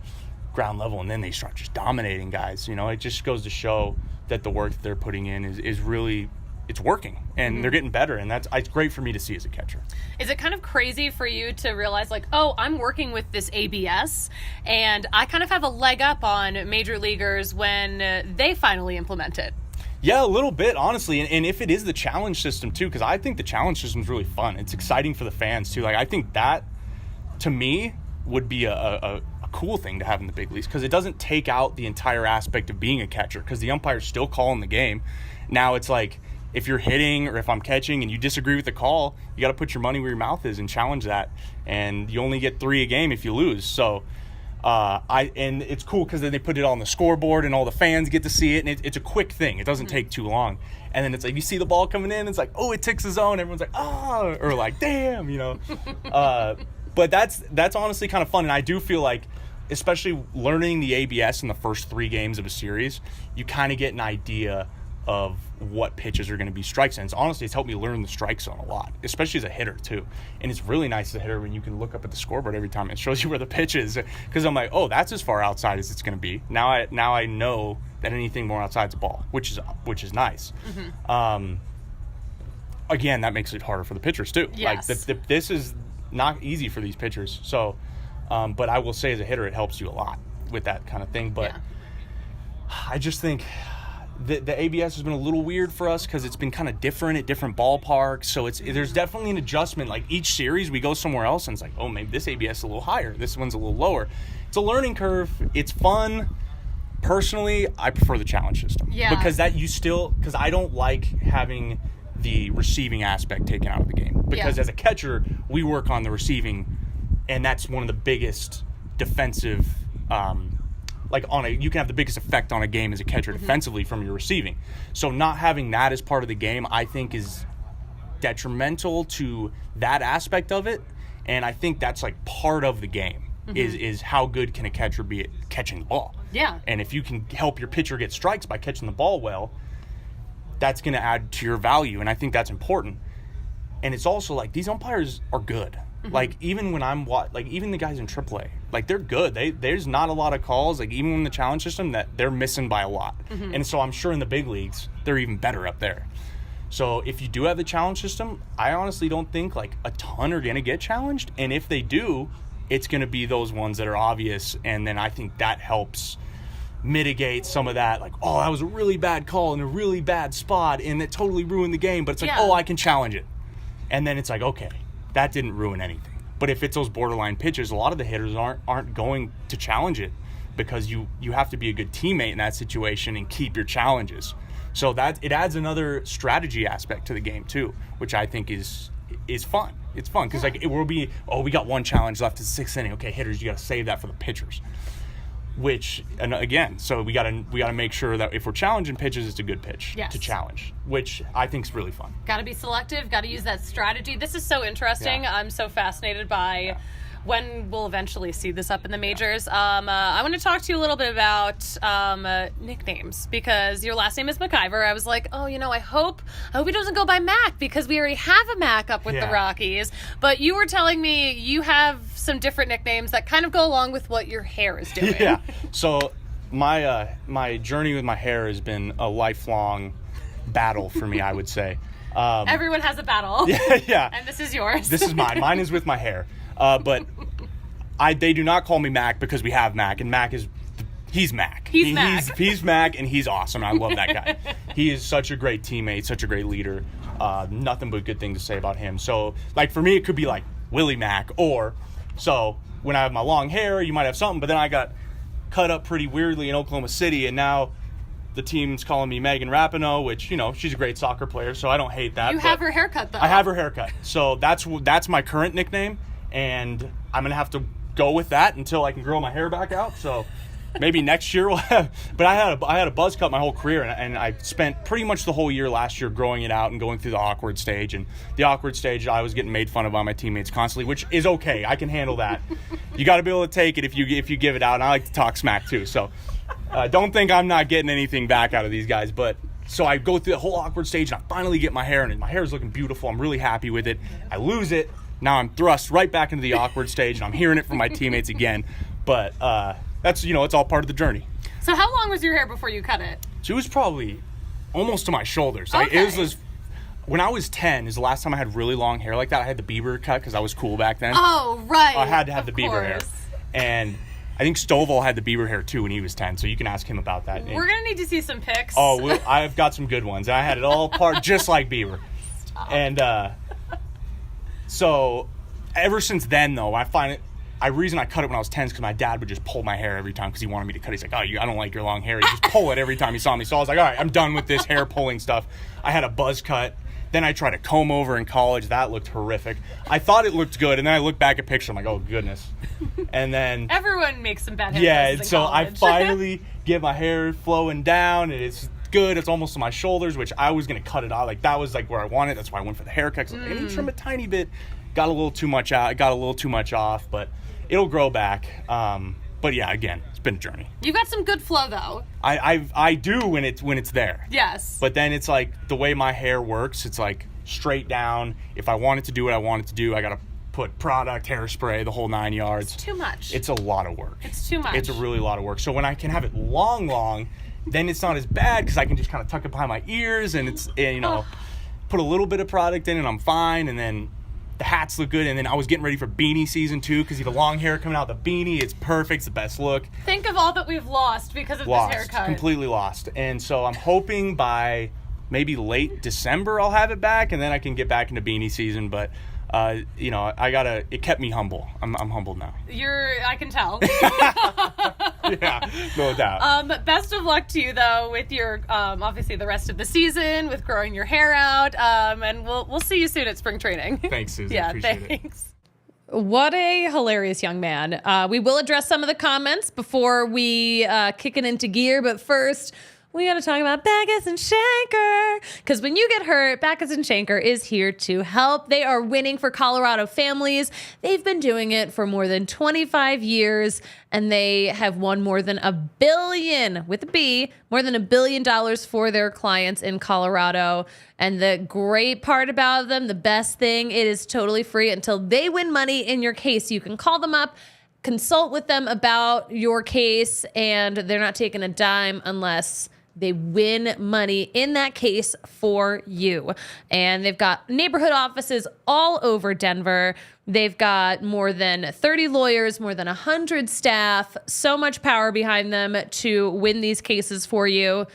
Speaker 4: ground level, and then they start just dominating guys. It just goes to show that the work that they're putting in is really, it's working, and they're getting better, and it's great for me to see as a catcher.
Speaker 1: Is it kind of crazy for you to realize, like, oh, I'm working with this ABS, and I kind of have a leg up on major leaguers when they finally implement it?
Speaker 4: Yeah, a little bit, honestly. And if it is the challenge system, too, because I think the challenge system is really fun. It's exciting for the fans, too. Like, I think that, to me, would be a cool thing to have in the big leagues, because it doesn't take out the entire aspect of being a catcher, because the umpire's still calling the game. Now it's like, if you're hitting or if I'm catching and you disagree with the call, you got to put your money where your mouth is and challenge that. And you only get 3 a game if you lose. So and it's cool because then they put it on the scoreboard and all the fans get to see it, and it's a quick thing. It doesn't take too long. And then it's like, you see the ball coming in, it's like, oh, it ticks the zone. Everyone's like, oh, or like, damn, But that's honestly kind of fun. And I do feel like, especially learning the ABS in the first 3 games of a series, you kind of get an idea of what pitches are going to be strike zones. Honestly, it's helped me learn the strike zone a lot, especially as a hitter too. And it's really nice as a hitter when you can look up at the scoreboard every time it shows you where the pitch is, because I'm like, oh, that's as far outside as it's going to be. Now I know that anything more outside's a ball, which is nice. Again, that makes it harder for the pitchers too.
Speaker 1: Yes.
Speaker 4: Like this is not easy for these pitchers. So, but I will say as a hitter, it helps you a lot with that kind of thing. But I just think the ABS has been a little weird for us because it's been kind of different at different ballparks. So there's definitely an adjustment. Like each series we go somewhere else and it's like, oh, maybe this ABS is a little higher. This one's a little lower. It's a learning curve. It's fun. Personally, I prefer the challenge system.
Speaker 1: Yeah.
Speaker 4: Because because I don't like having the receiving aspect taken out of the game. Because as a catcher, we work on the receiving, and that's one of the biggest defensive you can have the biggest effect on a game as a catcher defensively from your receiving. So not having that as part of the game, I think, is detrimental to that aspect of it. And I think that's like part of the game is how good can a catcher be at catching the ball.
Speaker 1: Yeah.
Speaker 4: And if you can help your pitcher get strikes by catching the ball well, that's going to add to your value. And I think that's important. And it's also like these umpires are good. Like even when even the guys in AAA, like they're good. There's not a lot of calls, like even in the challenge system, that they're missing by a lot. And so I'm sure in the big leagues, they're even better up there. So if you do have the challenge system, I honestly don't think like a ton are going to get challenged. And if they do, it's going to be those ones that are obvious. And then I think that helps mitigate some of that. Like, oh, that was a really bad call in a really bad spot and it totally ruined the game. But it's like, oh, I can challenge it. And then it's like, okay, that didn't ruin anything. But if it's those borderline pitches, a lot of the hitters aren't going to challenge it because you have to be a good teammate in that situation and keep your challenges. So that it adds another strategy aspect to the game too, which I think is fun. It's fun because like it will be, we got one challenge left in the 6th inning. Okay, hitters, you got to save that for the pitchers. Which, and again, so we gotta make sure that if we're challenging pitches, it's a good pitch to challenge, which I think is really fun.
Speaker 1: Got to be selective. Got to use that strategy. This is so interesting.
Speaker 4: Yeah.
Speaker 1: I'm so fascinated by when we'll eventually see this up in the majors. I want to talk to you a little bit about nicknames, because your last name is MacIver. I was like, oh, I hope he doesn't go by Mac, because we already have a Mac up with the Rockies. But you were telling me you have some different nicknames that kind of go along with what your hair is doing.
Speaker 4: Yeah. So my journey with my hair has been a lifelong battle for me, I would say.
Speaker 1: Everyone has a battle.
Speaker 4: Yeah.
Speaker 1: And this is yours.
Speaker 4: This is mine. Mine is with my hair. But they do not call me Mac because we have Mac, and he's Mac.
Speaker 1: He's Mac.
Speaker 4: He's Mac, and he's awesome. I love that guy. He is such a great teammate, such a great leader. Nothing but good things to say about him. So, like, for me, it could be like Willie Mac, or so when I have my long hair, you might have something, but then I got cut up pretty weirdly in Oklahoma City, and now the team's calling me Megan Rapinoe, which, she's a great soccer player, so I don't hate that.
Speaker 1: You have her haircut, though.
Speaker 4: I have her haircut. So that's my current nickname, and I'm going to have to go with that until I can grow my hair back out. So maybe next year we'll have. But I had a buzz cut my whole career, and I spent pretty much the whole year last year growing it out and going through the awkward stage. And the awkward stage, I was getting made fun of by my teammates constantly, which is okay. I can handle that. You got to be able to take it if you give it out, and I like to talk smack too. So don't think I'm not getting anything back out of these guys. But so I go through the whole awkward stage, and I finally get my hair, and my hair is looking beautiful. I'm really happy with it. I lose it. Now I'm thrust right back into the awkward stage, and I'm hearing it from my teammates again. But that's, it's all part of the journey.
Speaker 1: So how long was your hair before you cut it?
Speaker 4: So it was probably almost to my shoulders.
Speaker 1: Okay.
Speaker 4: It was when I was 10 is the last time I had really long hair like that. I had the Bieber cut because I was cool back then.
Speaker 1: Oh, right.
Speaker 4: I had to have the Bieber
Speaker 1: course.
Speaker 4: hair. And I think Stovall had the Bieber hair too when he was 10, so you can ask him about that.
Speaker 1: We're going to need to see some pics.
Speaker 4: Oh, I've got some good ones. I had it all just like Bieber.
Speaker 1: Stop.
Speaker 4: And so ever since then, though, I find it. The reason I cut it when I was 10 is because my dad would just pull my hair every time because he wanted me to cut it. He's like, I don't like your long hair. He'd just pull it every time he saw me. So I was like, all right, I'm done with this hair pulling stuff. I had a buzz cut. Then I tried to comb over in college. That looked horrific. I thought it looked good, and then I looked back at pictures. I'm like, oh, goodness. And then
Speaker 1: everyone makes some bad hair
Speaker 4: yeah,
Speaker 1: choices in
Speaker 4: so
Speaker 1: college.
Speaker 4: I finally get my hair flowing down, and it's good. It's almost to my shoulders, which I was going to cut it out. Like, that was like where I wanted. That's why I went for the haircut. So I was like, trim a tiny bit. Got a little too much out. Got a little too much off, but it'll grow back. But yeah, again, it's been a journey.
Speaker 1: You've got some good flow, though.
Speaker 4: I do when it's there.
Speaker 1: Yes.
Speaker 4: But then it's like the way my hair works. It's like straight down. If I want it to do what I want it to do, I gotta put product, hairspray, the whole 9 yards.
Speaker 1: It's too much.
Speaker 4: It's a lot of work.
Speaker 1: It's too much.
Speaker 4: It's a really lot of work. So when I can have it long, then it's not as bad because I can just kind of tuck it behind my ears and it's put a little bit of product in and I'm fine. And then the hats look good, and then I was getting ready for beanie season too because you have the long hair coming out the beanie. It's perfect. It's the best look.
Speaker 1: Think of all that we've lost because of this haircut.
Speaker 4: Completely lost. And so I'm hoping by maybe late December I'll have it back, and then I can get back into beanie season. But it kept me humble. I'm humbled now.
Speaker 1: I can tell.
Speaker 4: Yeah, no doubt.
Speaker 1: Best of luck to you though with your obviously the rest of the season with growing your hair out. And we'll see you soon at spring training.
Speaker 4: Thanks, Susie.
Speaker 1: Yeah,
Speaker 4: Appreciate
Speaker 1: thanks.
Speaker 4: it.
Speaker 1: What a hilarious young man. We will address some of the comments before we kick it into gear, but first we got to talk about Backus and Shanker. Because when you get hurt, Backus and Shanker is here to help. They are winning for Colorado families. They've been doing it for more than 25 years, and they have won more than $1 billion, with a B, more than $1 billion for their clients in Colorado. And the great part about them, the best thing, it is totally free until they win money in your case. You can call them up, consult with them about your case, and they're not taking a dime unless they win money in that case for you. And they've got neighborhood offices all over Denver. They've got more than 30 lawyers, more than 100 staff, so much power behind them to win these cases for you.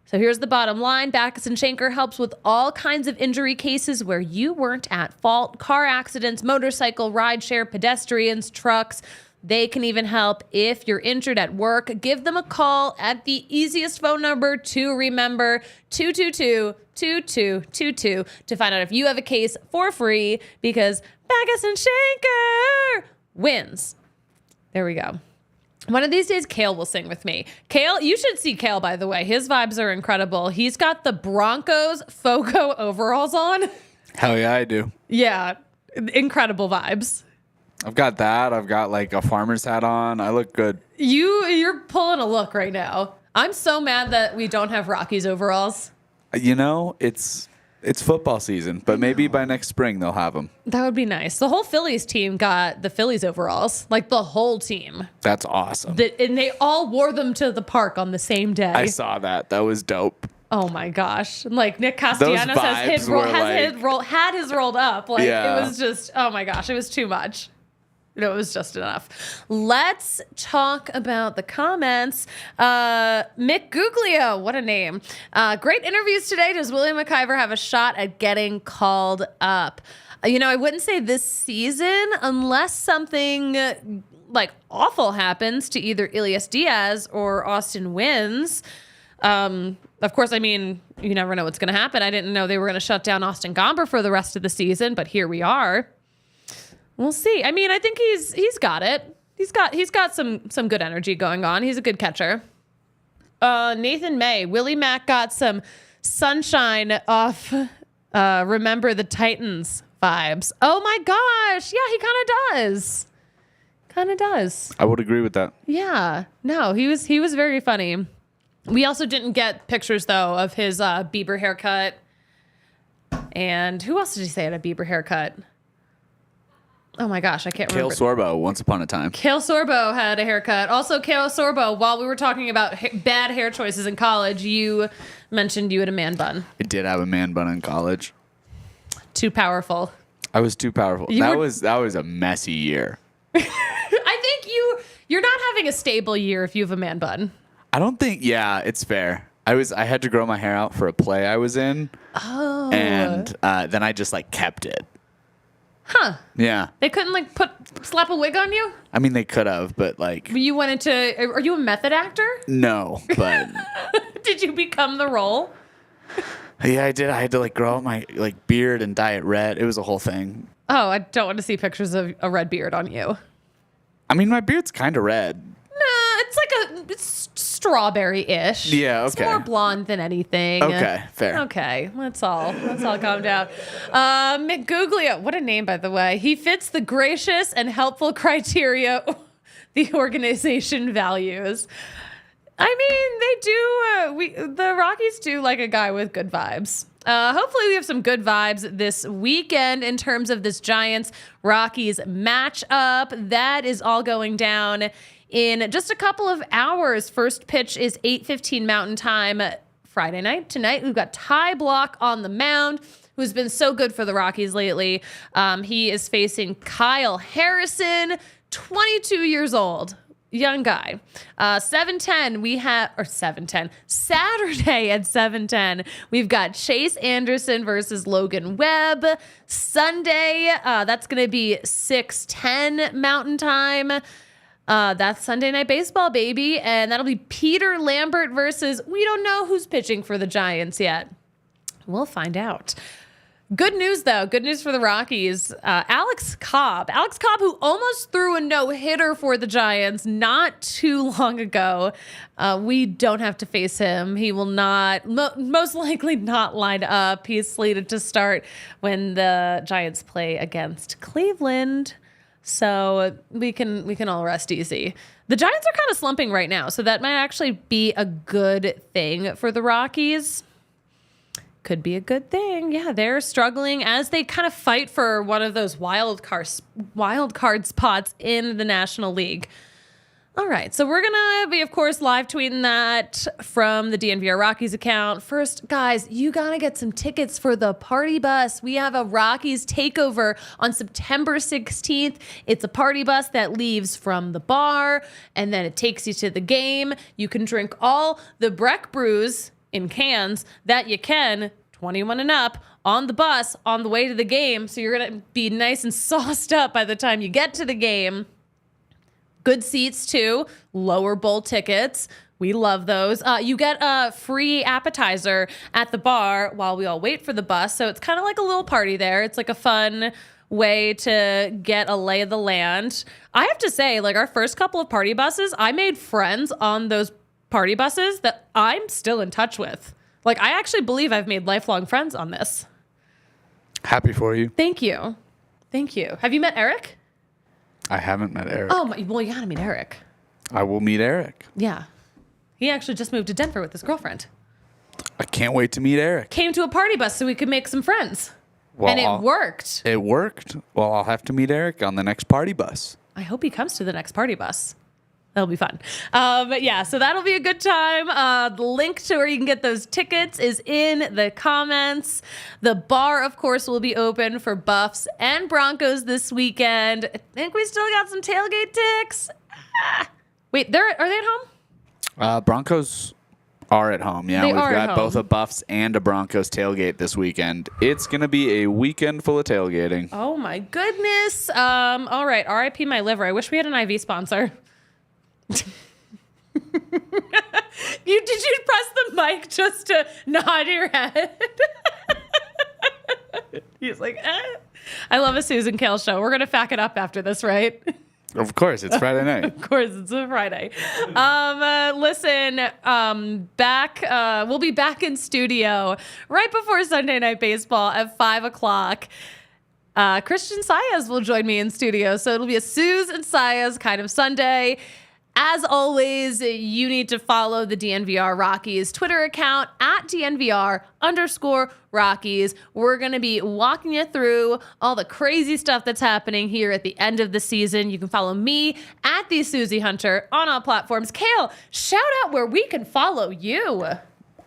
Speaker 1: So here's the bottom line. Backus and Shanker helps with all kinds of injury cases where you weren't at fault. Car accidents, motorcycle, rideshare, pedestrians, trucks. They can even help if you're injured at work. Give them a call at the easiest phone number to remember, 222-2222, to find out if you have a case for free, because Backus and Shanker wins. There we go. One of these days, Kale will sing with me. Kale, you should see Kale, by the way. His vibes are incredible. He's got the Broncos Fogo overalls on.
Speaker 3: Hell yeah, I do.
Speaker 1: Yeah, incredible vibes.
Speaker 3: I've got that. I've got like a farmer's hat on. I look good.
Speaker 1: You're pulling a look right now. I'm so mad that we don't have Rockies overalls.
Speaker 3: It's football season, but maybe by next spring they'll have them.
Speaker 1: That would be nice. The whole Phillies team got the Phillies overalls, like the whole team.
Speaker 3: That's awesome.
Speaker 1: And they all wore them to the park on the same day.
Speaker 3: I saw that. That was dope.
Speaker 1: Oh my gosh! Like Nick Castellanos had his rolled up. Like
Speaker 3: Yeah.
Speaker 1: It was just, oh my gosh, it was too much. It was just enough. Let's talk about the comments. Mick Guglio, what a name. Great interviews today. Does Willie MacIver have a shot at getting called up? I wouldn't say this season unless something like awful happens to either Elias Diaz or Austin Wins. Of course, I mean, you never know what's going to happen. I didn't know they were going to shut down Austin Gomber for the rest of the season, but here we are. We'll see. I mean, I think he's got it. He's got some good energy going on. He's a good catcher. Nathan May, Willie Mac got some sunshine off Remember the Titans vibes. Oh my gosh. Yeah, he kind of does.
Speaker 3: I would agree with that.
Speaker 1: Yeah. No, he was very funny. We also didn't get pictures though of his Bieber haircut. And who else did he say had a Bieber haircut? Oh my gosh, I can't remember.
Speaker 3: Kale Sorbo, once upon a time.
Speaker 1: Kale Sorbo had a haircut. Also, Kale Sorbo, while we were talking about bad hair choices in college, you mentioned you had a man bun.
Speaker 3: I did have a man bun in college.
Speaker 1: Too powerful.
Speaker 3: I was too powerful. That was a messy year.
Speaker 1: I think you're not having a stable year if you have a man bun.
Speaker 3: I don't think, yeah, it's fair. I had to grow my hair out for a play I was in. Oh. And then I just like kept it.
Speaker 1: Huh.
Speaker 3: Yeah.
Speaker 1: They couldn't like slap a wig on you?
Speaker 3: I mean, they could have, but like.
Speaker 1: You went into, are you a method actor?
Speaker 3: No, but.
Speaker 1: Did you become the role?
Speaker 3: Yeah, I did. I had to like grow out my like beard and dye it red. It was a whole thing.
Speaker 1: Oh, I don't want to see pictures of a red beard on you.
Speaker 3: I mean, my beard's kind of red.
Speaker 1: Nah, it's strawberry-ish.
Speaker 3: Yeah, okay.
Speaker 1: It's more blonde than anything.
Speaker 3: Okay, fair.
Speaker 1: Okay, let's all calm down. Mick Guglio, what a name, by the way. He fits the gracious and helpful criteria the organization values. I mean, the Rockies do like a guy with good vibes. Hopefully we have some good vibes this weekend in terms of this Giants-Rockies matchup. That is all going down in just a couple of hours. First pitch is 8:15 Mountain Time Friday night. Tonight we've got Ty Block on the mound, who's been so good for the Rockies lately. He is facing Kyle Harrison, 22 years old. Young guy. 7:10 Saturday at 7:10 we've got Chase Anderson versus Logan Webb. Sunday, that's going to be 6:10 Mountain Time. That's Sunday Night Baseball, baby. And that'll be Peter Lambert versus, we don't know who's pitching for the Giants yet. We'll find out. Good news, though. Good news for the Rockies. Alex Cobb, who almost threw a no-hitter for the Giants not too long ago. We don't have to face him. He will not, most likely not line up. He's slated to start when the Giants play against Cleveland. So we can all rest easy. The Giants are kind of slumping right now, so that might actually be a good thing for the Rockies. Could be a good thing. Yeah, they're struggling as they kind of fight for one of those wild card spots in the National League. All right, so we're going to be, of course, live tweeting that from the DNVR Rockies account. First, guys, you got to get some tickets for the party bus. We have a Rockies takeover on September 16th. It's a party bus that leaves from the bar, and then it takes you to the game. You can drink all the Breck brews in cans that you can, 21 and up, on the bus on the way to the game. So you're going to be nice and sauced up by the time you get to the game. Good seats, too. Lower bowl tickets. We love those. You get a free appetizer at the bar while we all wait for the bus. So it's kind of like a little party there. It's like a fun way to get a lay of the land. I have to say, like, our first couple of party buses, I made friends on those party buses that I'm still in touch with. Like, I actually believe I've made lifelong friends on this.
Speaker 3: Happy for you.
Speaker 1: Thank you. Have you met Eric?
Speaker 3: I haven't met Eric.
Speaker 1: Oh, well, you gotta meet Eric.
Speaker 3: I will meet Eric.
Speaker 1: Yeah. He actually just moved to Denver with his girlfriend.
Speaker 3: I can't wait to meet Eric.
Speaker 1: Came to a party bus so we could make some friends.
Speaker 3: Well,
Speaker 1: and it worked.
Speaker 3: It worked. Well, I'll have to meet Eric on the next party bus.
Speaker 1: I hope he comes to the next party bus. That'll be fun. But yeah, so that'll be a good time. The link to where you can get those tickets is in the comments. The bar, of course, will be open for Buffs and Broncos this weekend. I think we still got some tailgate ticks. Wait, are they at home?
Speaker 3: Broncos are at home. Yeah,
Speaker 1: They
Speaker 3: we've
Speaker 1: are at
Speaker 3: got both
Speaker 1: home.
Speaker 3: a Buffs and a Broncos tailgate this weekend. It's going to be a weekend full of tailgating.
Speaker 1: Oh my goodness. All right, RIP my liver. I wish we had an IV sponsor. Did you press the mic just to nod your head? He's like, eh. I love a Susan Kale show. We're gonna fack it up after this, right?
Speaker 3: Of course, it's Friday night.
Speaker 1: Of course, it's a Friday. Listen, we'll be back in studio right before Sunday Night Baseball at 5:00. Christian Saez will join me in studio, so it'll be a Suze and Saez kind of Sunday. As always, you need to follow the DNVR Rockies Twitter account at DNVR_Rockies. We're going to be walking you through all the crazy stuff that's happening here at the end of the season. You can follow me at the Suzie Hunter on all platforms. Kale, shout out where we can follow you.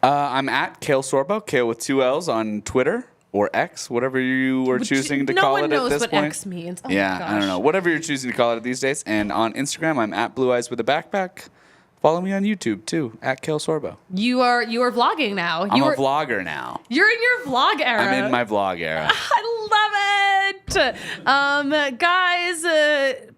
Speaker 3: I'm at Kale Sorbo, Kale with 2 L's on Twitter. Or X, whatever you are choosing to call it at this point.
Speaker 1: No one knows what X means. Oh
Speaker 3: yeah,
Speaker 1: my gosh.
Speaker 3: I don't know. Whatever you're choosing to call it these days. And on Instagram, I'm at Blue Eyes with a Backpack. Follow me on YouTube, too, at Kale Sorbo.
Speaker 1: You are vlogging now.
Speaker 3: I'm a vlogger now.
Speaker 1: You're in your vlog era.
Speaker 3: I'm in my vlog era.
Speaker 1: I love it. Guys,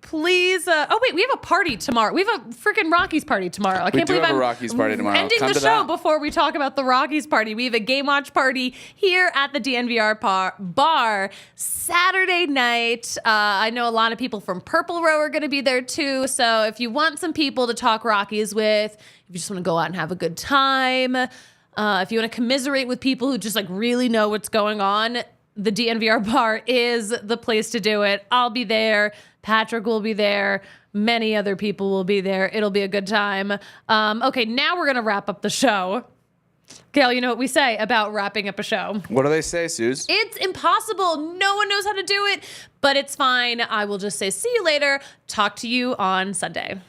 Speaker 1: please. Oh, wait, we have a party tomorrow. We have a freaking Rockies party tomorrow. I can't believe
Speaker 3: have
Speaker 1: I'm
Speaker 3: a Rockies party tomorrow.
Speaker 1: ending
Speaker 3: Come
Speaker 1: the
Speaker 3: to
Speaker 1: show
Speaker 3: that.
Speaker 1: before we talk about the Rockies party. We have a game watch party here at the DNVR bar Saturday night. I know a lot of people from Purple Row are going to be there too. So if you want some people to talk Rockies with, if you just want to go out and have a good time, if you want to commiserate with people who just like really know what's going on, the DNVR bar is the place to do it. I'll be there. Patrick will be there. Many other people will be there. It'll be a good time. Okay, now we're going to wrap up the show. Gail, you know what we say about wrapping up a show?
Speaker 3: What do they say, Suze?
Speaker 1: It's impossible. No one knows how to do it, but it's fine. I will just say see you later. Talk to you on Sunday.